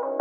Hello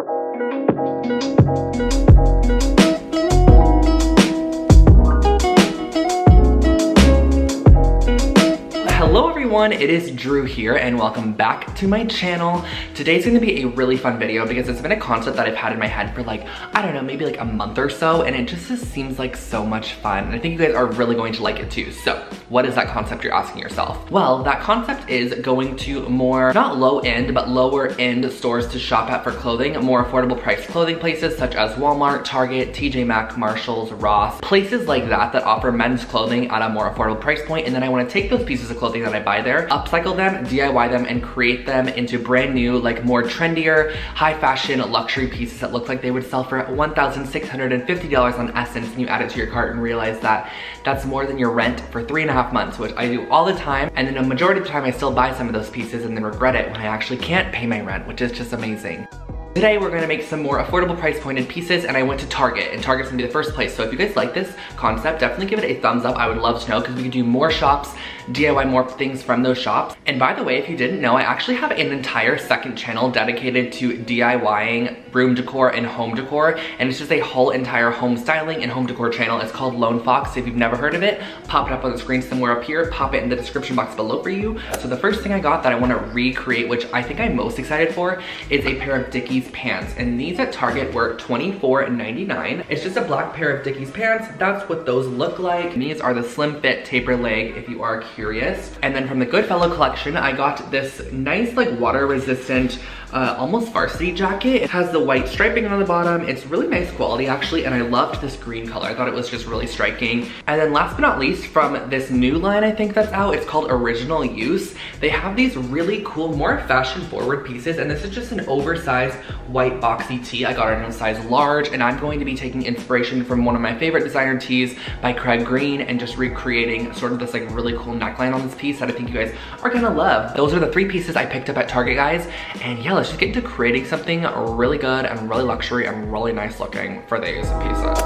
everyone, it is Drew here and welcome back to my channel. Today's gonna be a really fun video because it's been a concept that I've had in my head for like, I don't know, maybe like a month or so, and it just seems like so much fun. And I think you guys are really going to like it too. So what is that concept, you're asking yourself? Well, that concept is going to more, not low end, but lower end stores to shop at for clothing, more affordable price clothing places such as Walmart, Target, TJ Maxx, Marshalls, Ross, places like that that offer men's clothing at a more affordable price point. And then I wanna take those pieces of clothing that I buy there, upcycle them, DIY them, and create them into brand new, like more trendier, high fashion luxury pieces that look like they would sell for $1,650 on Essence, and you add it to your cart and realize that that's more than your rent for 3.5 months, which I do all the time. And then a majority of the time I still buy some of those pieces and then regret it when I actually can't pay my rent, which is just amazing. Today we're gonna make some more affordable price pointed pieces, and I went to Target, and Target's gonna be the first place. So if you guys like this concept, definitely give it a thumbs up. I would love to know, because we can do more shops, DIY more things from those shops. And by the way, if you didn't know, I actually have an entire second channel dedicated to DIYing room decor and home decor, and it's just a whole entire home styling and home decor channel. It's called Lone Fox. If you've never heard of it, pop it up on the screen somewhere up here, pop it in the description box below for you. So the first thing I got that I wanna recreate, which I think I'm most excited for, is a pair of Dickies pants. And these at Target were $24.99. It's just a black pair of Dickies pants. That's what those look like. These are the slim fit taper leg, if you are curious. And then from the Goodfellow collection, I got this nice like water resistant, almost varsity jacket. It has the white striping on the bottom. It's really nice quality actually, and I loved this green color. I thought it was just really striking. And then last but not least, from this new line I think that's out, it's called Original Use. They have these really cool, more fashion forward pieces, and this is just an oversized white boxy tee. I got it in a size large, and I'm going to be taking inspiration from one of my favorite designer tees by Craig Green and just recreating sort of this like really cool neckline on this piece that I think you guys are gonna love. Those are the 3 pieces I picked up at Target, guys. And yeah, let's just get into creating something really good and really luxury and really nice looking for these pieces.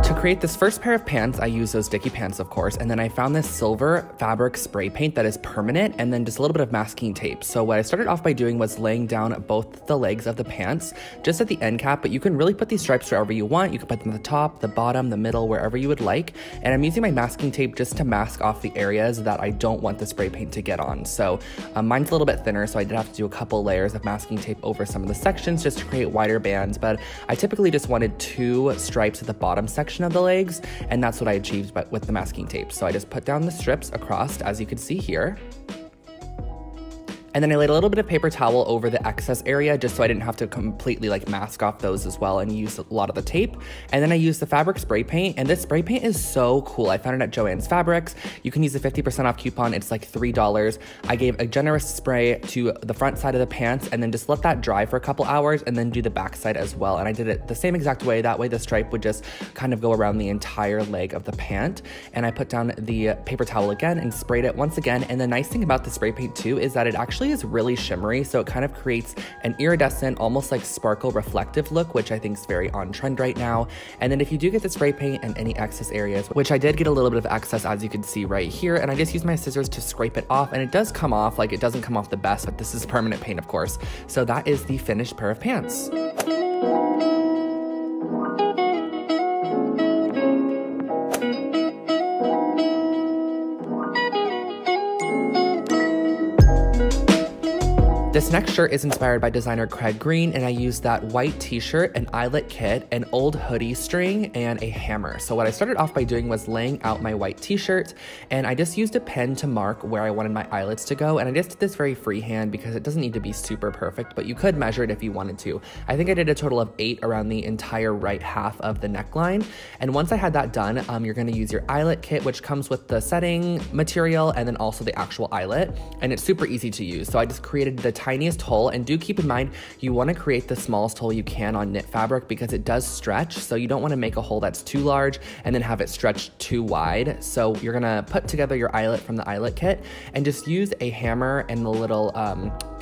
To create this first pair of pants, I use those Dickie pants, of course, and then I found this silver fabric spray paint that is permanent, and then just a little bit of masking tape. So what I started off by doing was laying down both the legs of the pants, just at the end cap, but you can really put these stripes wherever you want. You can put them at the top, the bottom, the middle, wherever you would like. And I'm using my masking tape just to mask off the areas that I don't want the spray paint to get on. So mine's a little bit thinner, so I did have to do a couple layers of masking tape over some of the sections just to create wider bands, but I typically just wanted 2 stripes at the bottom section of the legs, and that's what I achieved with the masking tape. So I just put down the strips across, as you can see here. And then I laid a little bit of paper towel over the excess area just so I didn't have to completely like mask off those as well, and use a lot of the tape. And then I used the fabric spray paint, and this spray paint is so cool. I found it at Joann's Fabrics. You can use the 50% off coupon. It's like $3. I gave a generous spray to the front side of the pants and then just let that dry for a couple hours and then do the back side as well. And I did it the same exact way. That way the stripe would just kind of go around the entire leg of the pant. And I put down the paper towel again and sprayed it once again. And the nice thing about the spray paint too is that it actually is really shimmery, so it kind of creates an iridescent, almost like sparkle reflective look, which I think is very on trend right now. And then if you do get the spray paint in any excess areas, which I did get a little bit of excess, as you can see right here, and I just used my scissors to scrape it off, and it does come off. Like, it doesn't come off the best, but this is permanent paint, of course. So that is the finished pair of pants. This next shirt is inspired by designer Craig Green, and I used that white t-shirt, an eyelet kit, an old hoodie string, and a hammer. So what I started off by doing was laying out my white t-shirt, and I just used a pen to mark where I wanted my eyelets to go, and I just did this very freehand because it doesn't need to be super perfect, but you could measure it if you wanted to. I think I did a total of 8 around the entire right half of the neckline, and once I had that done, you're gonna use your eyelet kit, which comes with the setting material and then also the actual eyelet, and it's super easy to use. So I just created the tiniest hole, and do keep in mind you want to create the smallest hole you can on knit fabric because it does stretch, so you don't want to make a hole that's too large and then have it stretched too wide. So you're gonna put together your eyelet from the eyelet kit and just use a hammer and the little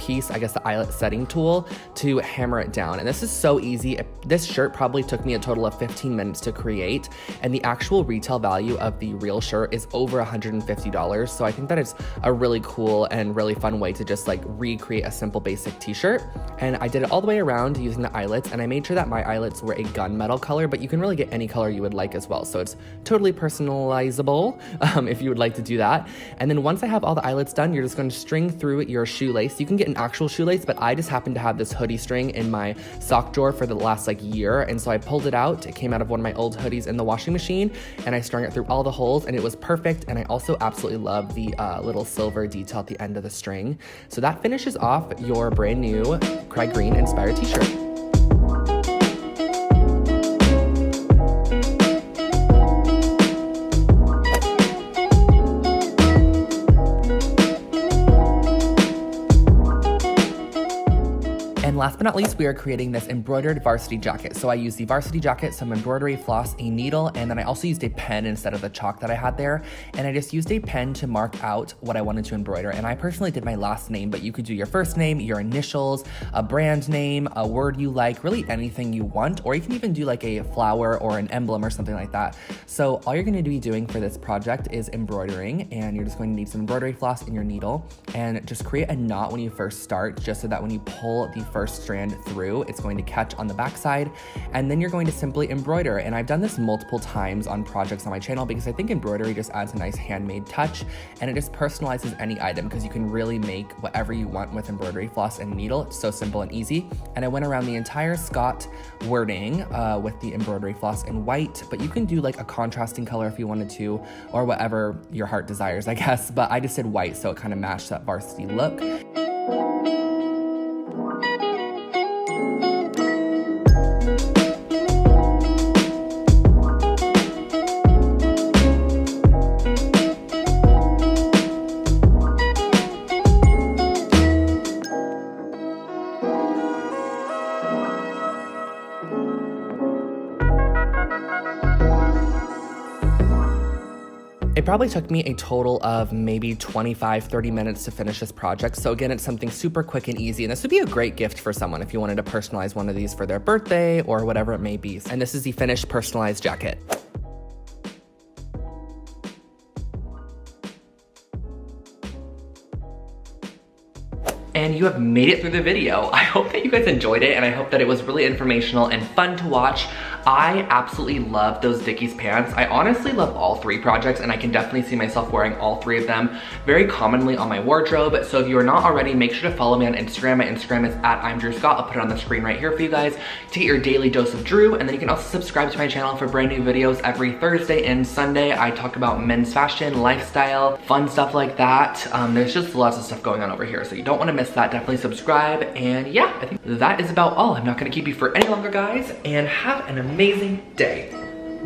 piece, I guess the eyelet setting tool, to hammer it down. And this is so easy. This shirt probably took me a total of 15 minutes to create, and the actual retail value of the real shirt is over $150. So I think that it's a really cool and really fun way to just like recreate a simple basic t-shirt. And I did it all the way around using the eyelets, and I made sure that my eyelets were a gunmetal color, but you can really get any color you would like as well. So it's totally personalizable if you would like to do that. And then once I have all the eyelets done, you're just going to string through your shoelace. You can get an actual shoelace, but I just happen to have this hoodie string in my sock drawer for the last like year. And so I pulled it out. It came out of one of my old hoodies in the washing machine, and I strung it through all the holes, and it was perfect. And I also absolutely love the little silver detail at the end of the string. So that finishes off your brand new Craig Green inspired t-shirt. And last but not least, we are creating this embroidered varsity jacket. So I used the varsity jacket, some embroidery floss, a needle, and then I also used a pen instead of the chalk that I had there. And I just used a pen to mark out what I wanted to embroider. And I personally did my last name, but you could do your first name, your initials, a brand name, a word you like, really anything you want, or you can even do like a flower or an emblem or something like that. So all you're gonna be doing for this project is embroidering, and you're just going to need some embroidery floss and your needle, and just create a knot when you first start, just so that when you pull the first strand through, it's going to catch on the back side, and then you're going to simply embroider. And I've done this multiple times on projects on my channel because I think embroidery just adds a nice handmade touch, and it just personalizes any item because you can really make whatever you want with embroidery floss and needle. It's so simple and easy. And I went around the entire Scott wording with the embroidery floss in white, but you can do like a contrasting color if you wanted to, or whatever your heart desires, I guess. But I just did white so it kind of matched that varsity look. It probably took me a total of maybe 25-30 minutes to finish this project. So again, it's something super quick and easy, and this would be a great gift for someone if you wanted to personalize one of these for their birthday or whatever it may be. And this is the finished personalized jacket. And you have made it through the video. I hope that you guys enjoyed it, and I hope that it was really informational and fun to watch. I absolutely love those Dickies pants. I honestly love all three projects, and I can definitely see myself wearing all three of them very commonly on my wardrobe. So if you are not already, make sure to follow me on Instagram. My Instagram is at Imdrewscott. I'll put it on the screen right here for you guys to get your daily dose of Drew. And then you can also subscribe to my channel for brand new videos every Thursday and Sunday. I talk about men's fashion, lifestyle, fun stuff like that. There's just lots of stuff going on over here, so you don't want to miss that. Definitely subscribe. And yeah, I think that is about all. I'm not going to keep you for any longer, guys, and have an amazing day.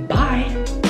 Bye.